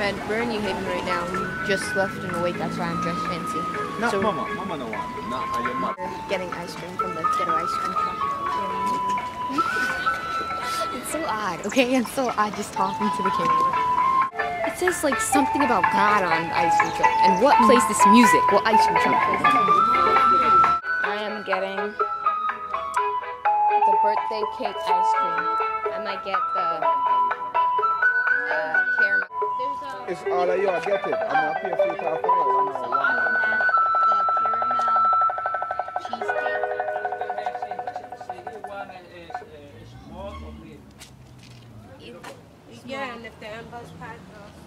at New Haven right now. We just left in the wake, that's why I'm dressed fancy. Not so Mama. Mama no one. Not your mother. we're getting ice cream from the Ghetto ice cream truck. It's so odd, okay? It's so odd just talking to the camera. It says like something about God on the ice cream truck. And what plays this music? What ice cream truck plays this? I am getting the birthday cake ice cream. I might get the caramel. It's all of you are getting. I'm going to pay for it off for you. So I will have the caramel cheesecake. Yeah, and if the ambulance pad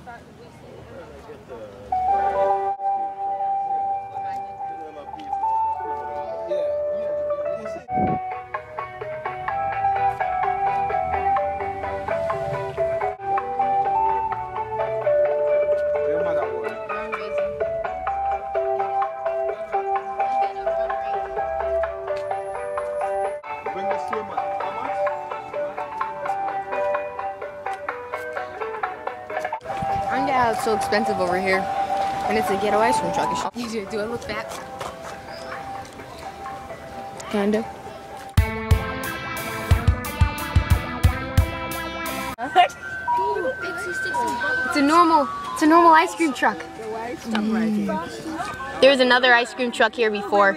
start whistling. Find out it's so expensive over here. And it's a Ghetto ice cream truck. Do I look fat? Kinda. It's a normal ice cream truck. There's another ice cream truck here before.